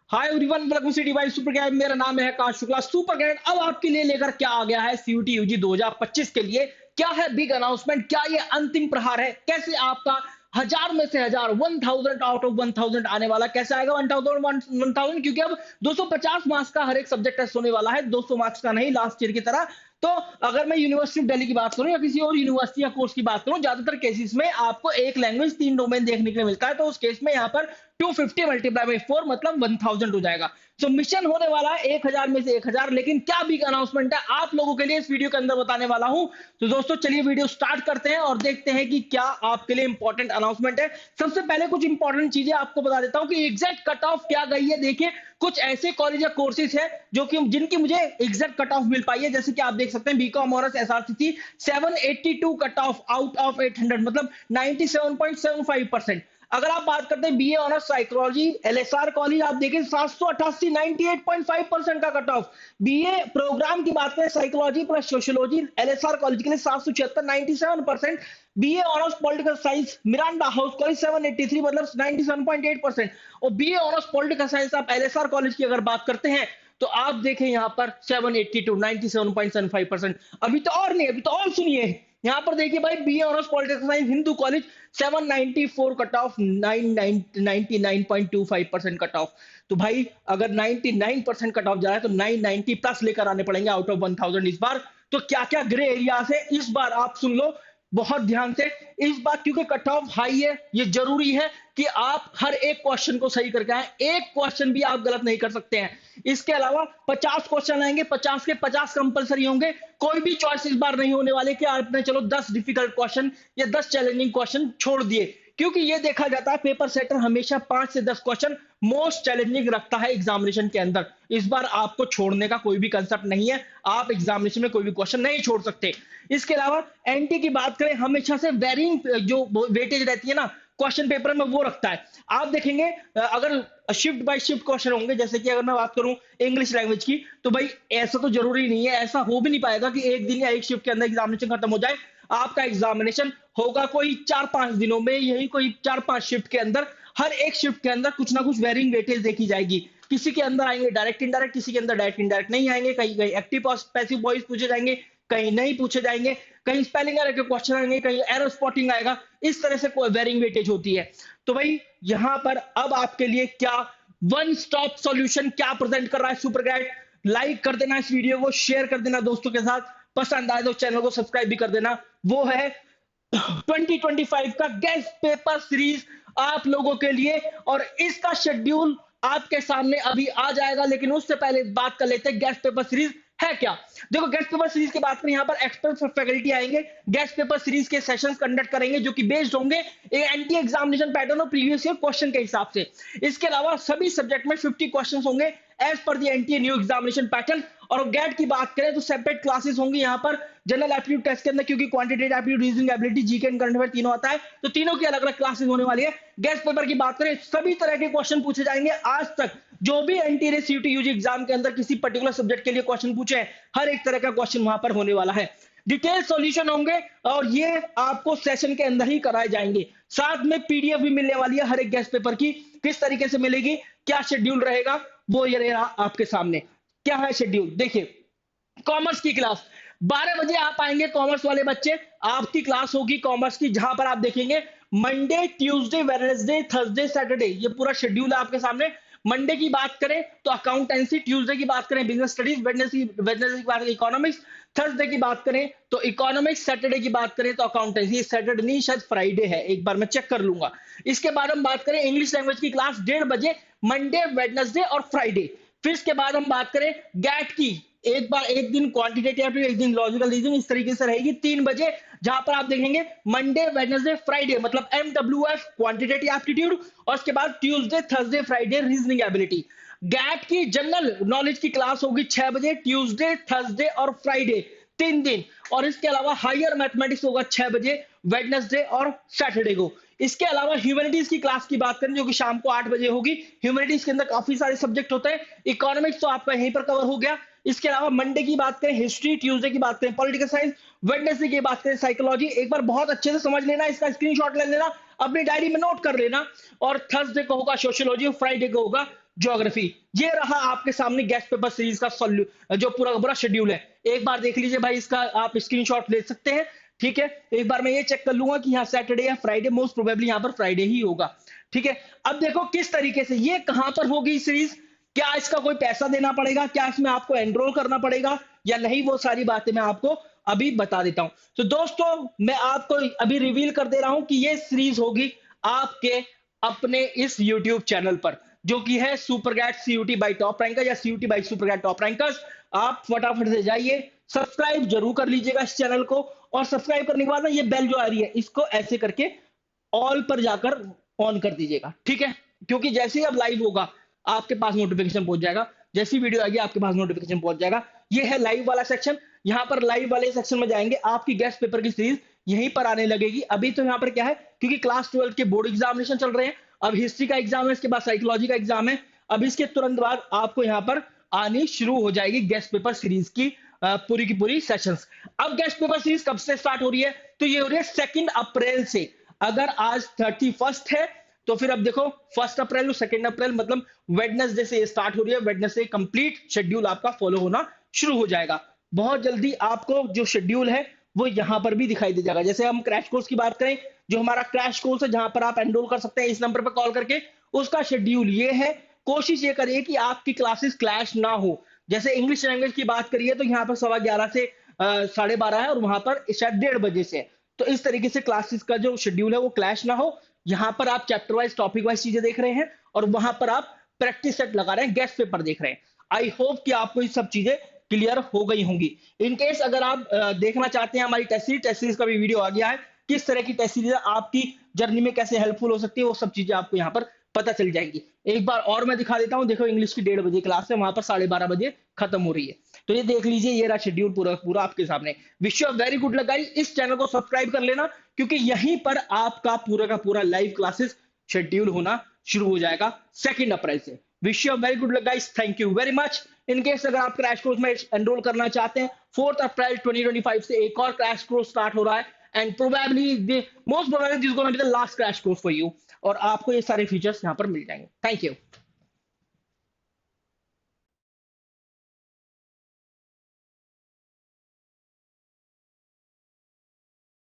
Hi everyone, welcome to device super guide. मेरा नाम है आकाश शुक्ला। सुपर गाइड अब आपके लिए लेकर क्या आ गया है सीयूटी यूजी 2025 के लिए। क्या है बिग अनाउंसमेंट, क्या ये अंतिम प्रहार है, कैसे आपका हजार में से हजार 1000 आउट ऑफ 1000 आने वाला, कैसे आएगा 1000 क्योंकि अब 250 मार्क्स का हर एक सब्जेक्ट टेस्ट होने वाला है, 200 मार्क्स का नहीं लास्ट ईयर की तरह। तो अगर मैं यूनिवर्सिटी ऑफ दिल्ली की बात करूं या किसी और यूनिवर्सिटी या कोर्स की बात करूं, ज्यादातर केसेस में आपको एक लैंग्वेज 3 डोमेन देखने के लिए मिलता है। तो उस केस में यहाँ पर 250 मल्टीप्लाई बाई 4 मतलब 1000 हो जाएगा। तो मिशन होने वाला है 1000 में से 1000। लेकिन क्या बिग अनाउंसमेंट है आप लोगों के लिए इस वीडियो के अंदर बताने वाला हूं। तो दोस्तों चलिए वीडियो स्टार्ट करते हैं और देखते हैं कि क्या आपके लिए इंपॉर्टेंट अनाउंसमेंट है। सबसे पहले कुछ इंपॉर्टेंट चीजें आपको बता देता हूं कि एग्जैक्ट कट ऑफ क्या गई है। देखिए कुछ ऐसे कॉलेज या कोर्सेज है जो कि जिनकी मुझे एग्जैक्ट कट ऑफ मिल पाई है। जैसे कि आप देख सकते हैं B Com honours SRCC 782 cut off out of 800 मतलब 97.75%। अगर आप बात करते हैं BA honours psychology LSR college, आप देखें 788 98.5% का कट ऑफ। बीए प्रोग्राम की बात करें psychology plus sociology LSR college के लिए 776 97%। BA honours political science Miranda house college 783 मतलब 97.8%। और बीए ऑनर्स पॉलिटिकल साइंस आप एलएसआर कॉलेज की अगर बात करते हैं तो आप देखें यहां पर 782 97.75%। अभी तो और नहीं, अभी तो और सुनिए। यहां पर देखिए भाई BA honours political science Hindu college 794 cut off 99.25% cut off. तो भाई अगर 99% कट ऑफ जा रहा है तो 990 प्लस लेकर आने पड़ेंगे आउट ऑफ 1000 इस बार। तो क्या क्या ग्रे एरियाज है इस बार आप सुन लो बहुत ध्यान से। इस बात क्योंकि कट ऑफ हाई है, ये जरूरी है कि आप हर एक क्वेश्चन को सही करके आए। एक क्वेश्चन भी आप गलत नहीं कर सकते हैं। इसके अलावा 50 क्वेश्चन आएंगे, 50 के 50 कंपलसरी होंगे। कोई भी चॉइस इस बार नहीं होने वाले कि आपने चलो 10 डिफिकल्ट क्वेश्चन या 10 चैलेंजिंग क्वेश्चन छोड़ दिए। क्योंकि ये देखा जाता है पेपर सेटर हमेशा 5 से 10 क्वेश्चन मोस्ट चैलेंजिंग रखता है एग्जामिनेशन के अंदर। इस बार आपको छोड़ने का कोई भी कंसेप्ट नहीं है, आप एग्जामिनेशन में कोई भी क्वेश्चन नहीं छोड़ सकते। इसके अलावा एनटी की बात करें हमेशा से वेरिंग जो वेटेज रहती है ना क्वेश्चन पेपर में वो रखता है। आप देखेंगे अगर शिफ्ट बाय शिफ्ट क्वेश्चन होंगे, जैसे कि अगर मैं बात करूं इंग्लिश लैंग्वेज की, तो भाई ऐसा तो जरूरी नहीं है, ऐसा हो भी नहीं पाएगा कि एक दिन या एक शिफ्ट के अंदर एग्जामिनेशन खत्म हो जाए। आपका एग्जामिनेशन होगा कोई 4-5 दिनों में, यही कोई 4-5 शिफ्ट के अंदर। हर एक शिफ्ट के अंदर कुछ ना कुछ वेरिंग वेटेज देखी जाएगी। किसी के अंदर आएंगे डायरेक्ट इंडायरेक्ट, किसी के अंदर डायरेक्ट इंडायरेक्ट नहीं आएंगे, कहीं कहीं एक्टिव और पैसिव वॉइस पूछे जाएंगे, कहीं नहीं पूछे जाएंगे, कहीं स्पेलिंग एरर के क्वेश्चन आएंगे, कहीं एरर स्पॉटिंग आएगा। इस तरह से कोई वेरिंग वेटेज होती है। तो भाई यहां पर अब आपके लिए क्या वन स्टॉप सॉल्यूशन क्या प्रेजेंट कर रहा है सुपर गाइड। लाइक कर देना इस वीडियो को, शेयर कर देना दोस्तों के साथ, पसंद आए तो चैनल को सब्सक्राइब भी कर देना। वो है 2025 का गेस्ट पेपर सीरीज आप लोगों के लिए। और इसका शेड्यूल आपके सामने अभी आ जाएगा, लेकिन उससे पहले बात कर लेते हैं गेस्ट पेपर सीरीज है क्या। देखो गेस्ट पेपर सीरीज की बात करें, यहाँ पर एक्सपर्ट फैकल्टी आएंगे, गेस्ट पेपर सीरीज के सेशंस कंडक्ट करेंगे जो कि बेस्ड होंगे एंटी एग्जामिनेशन पैटर्न और प्रीवियस ईयर क्वेश्चन के हिसाब से। इसके अलावा सभी सब्जेक्ट में 50 क्वेश्चंस होंगे as per the NTA new examination pattern. और गैट की बात करें तो सेपरेट क्लासेस होंगी यहाँ पर जनरल एप्टीट्यूड टेस्ट के अंदर, क्योंकि quantitative aptitude reasoning ability GK and current affair तीनों आता है, तो तीनों की अलग अलग क्लासेस होने वाली है। गेस्ट पेपर की बात करें सभी तरह के क्वेश्चन पूछे जाएंगे। आज तक जो भी एनटीए सीयूटी यूजी एग्जाम के अंदर किसी पर्टिकुलर सब्जेक्ट के लिए क्वेश्चन पूछे हैं, हर एक तरह का क्वेश्चन वहां पर होने वाला है। डिटेल सॉल्यूशन होंगे और ये आपको सेशन के अंदर ही कराए जाएंगे। साथ में पीडीएफ भी मिलने वाली है हर एक गेस्ट पेपर की। किस तरीके से मिलेगी, क्या शेड्यूल रहेगा, वो ये रहा आपके सामने। क्या है शेड्यूल देखिए। कॉमर्स की क्लास 12 बजे आप आएंगे, कॉमर्स वाले बच्चे आपकी क्लास होगी कॉमर्स की, जहां पर आप देखेंगे Monday Tuesday Wednesday Thursday Saturday, ये पूरा शेड्यूल है आपके सामने। मंडे की बात करें तो अकाउंटेंसी, ट्यूसडे की बात करें बिजनेस स्टडीज, वेडनेसडे की बात करें इकोनॉमिक्स, थर्सडे की बात करें तो इकोनॉमिक्स, सैटरडे की बात करें तो अकाउंटेंसी। सैटरडे नहीं शायद फ्राइडे है, एक बार मैं चेक कर लूंगा। इसके बाद हम बात करें इंग्लिश लैंग्वेज की क्लास 1:30 बजे मंडे वेडनेसडे और फ्राइडे। फिर इसके बाद हम बात करें गैट की, एक बार एक दिन क्वांटिटेटिव एप्टीट्यूड, एक दिन लॉजिकल रीजनिंग, इस तरीके से रहेगी 3 बजे, जहां पर आप देखेंगे मंडे वेडनेसडे फ्राइडे मतलब एमडब्ल्यूएफ क्वांटिटेटिव एप्टीट्यूड, और उसके बाद Tuesday Thursday Friday reasoning ability. GAT की जनरल नॉलेज की क्लास होगी 6 बजे ट्यूसडे थर्सडे और फ्राइडे 3 दिन। और इसके अलावा हायर मैथमेटिक्स होगा 6 बजे वेडनेसडे और सैटरडे को। इसके अलावा ह्यूमैनिटीज की क्लास की बात करें जो कि शाम को 8 बजे होगी। ह्यूमैनिटीज के अंदर काफी सारे सब्जेक्ट होते हैं, इकोनॉमिक्स तो आपका यहीं पर कवर हो गया। इसके अलावा मंडे की बात करें हिस्ट्री, ट्यूसडे की बात करें पॉलिटिकल साइंस, वेडनेसडे की बात करें साइकोलॉजी। एक बार बहुत अच्छे से समझ लेना, इसका स्क्रीनशॉट ले लेना, अपनी डायरी में नोट कर लेना। और थर्सडे को होगा सोशियोलॉजी, फ्राइडे को होगा ज्योग्राफी। ये रहा आपके सामने गेस्ट पेपर सीरीज का जो पूरा का पूरा शेड्यूल है। एक बार देख लीजिए भाई, इसका आप स्क्रीनशॉट ले सकते हैं। ठीक है, एक बार मैं ये चेक कर लूंगा कि यहाँ सैटरडे या फ्राइडे, मोस्ट प्रोबेबली यहाँ पर फ्राइडे ही होगा। ठीक है, अब देखो किस तरीके से ये कहां पर होगी सीरीज, क्या इसका कोई पैसा देना पड़ेगा, क्या इसमें आपको एनरोल करना पड़ेगा या नहीं, वो सारी बातें मैं आपको अभी बता देता हूं। तो दोस्तों मैं आपको अभी रिवील कर दे रहा हूं कि ये सीरीज होगी आपके अपने इस YouTube चैनल पर, जो कि है सुपरगैट सीयूटी बाई टॉप रैंकर या सीयूटी बाई सुपरगैट टॉप रैंकर्स। आप फटाफट से जाइए, सब्सक्राइब जरूर कर लीजिएगा इस चैनल को, और सब्सक्राइब करने के बाद ना ये बेल जो आ रही है इसको ऐसे करके ऑल पर जाकर ऑन कर दीजिएगा। ठीक है, क्योंकि जैसे ही अब लाइव होगा आपके पास नोटिफिकेशन पहुंच जाएगा, जैसी वीडियो आएगी आपके पास नोटिफिकेशन पहुंच जाएगा। ये है लाइव वाला सेक्शन, यहाँ पर लाइव वाले सेक्शन में जाएंगे, आपकी गेस्ट पेपर की सीरीज यहीं पर आने लगेगी। अभी तो यहाँ पर क्या है, क्योंकि क्लास 12 के बोर्ड एग्जामिनेशन चल रहे हैं, अब हिस्ट्री का एग्जाम है, इसके बाद साइकोलॉजी का एग्जाम है, अब इसके तुरंत बाद आपको यहाँ पर आनी शुरू हो जाएगी गेस्ट पेपर सीरीज की पूरी की पूरी सेशंस। अब गेस्ट पेपर सीरीज कब से स्टार्ट हो रही है, तो ये हो रही है 2 अप्रैल से। अगर आज 31 है तो फिर अब देखो 1 अप्रैल और 2 अप्रैल मतलब वेडनेसडे से स्टार्ट हो रही है, वेडनेसडे कंप्लीट शेड्यूल आपका फॉलो होना शुरू हो जाएगा। बहुत जल्दी आपको जो शेड्यूल है वो यहाँ पर भी दिखाई दे जाएगा। जैसे हम क्रैश कोर्स की बात करें, जो हमारा क्रैश कोर्स है जहां पर आप एनरोल कर सकते हैं इस नंबर पर कॉल करके, उसका शेड्यूल ये है। कोशिश ये करिए कि आपकी क्लासेस क्लैश ना हो। जैसे इंग्लिश लैंग्वेज की बात करिए तो यहाँ पर 11:15 से 12:30 है, और वहां पर शायद 1:30 बजे से है। तो इस तरीके से क्लासेस का जो शेड्यूल है वो क्लैश ना हो। यहाँ पर आप चैप्टर वाइज टॉपिक वाइज चीजें देख रहे हैं, और वहां पर आप प्रैक्टिस सेट लगा रहे हैं, गेस्ट पेपर देख रहे हैं। आई होप कि आपको ये सब चीजें क्लियर हो गई होंगी। इन केस अगर आप देखना चाहते हैं हमारी टेस्ट सीरीज का भी वीडियो आ गया है, किस तरह की टेस्ट सीरीज आपकी जर्नी में कैसे हेल्पफुल हो सकती है, वो सब चीजें आपको यहाँ पर पता चल जाएंगी। एक बार और मैं दिखा देता हूँ, देखो इंग्लिश की 1:30 बजे क्लास है, वहां पर 12:30 बजे खत्म हो रही है। तो ये देख लीजिए, ये रहा शेड्यूल पूरा पूरा आपके सामने। Wish you very good luck guys, इस चैनल को सब्सक्राइब कर लेना, क्योंकि यहीं पर आपका पूरा का पूरा लाइव क्लासेस शेड्यूल होना शुरू हो जाएगा 2 अप्रैल से। Wish you very good luck guys, thank you very much. In case अगर आप क्रैश कोर्स में एनरोल करना चाहते हैं, 4 अप्रैल 2025 से एक और क्रैश कोर्स स्टार्ट हो रहा है, and probably most probably this gonna be the last crash course for you, और आपको ये सारे फीचर्स यहाँ पर मिल जाएंगे। Thank you.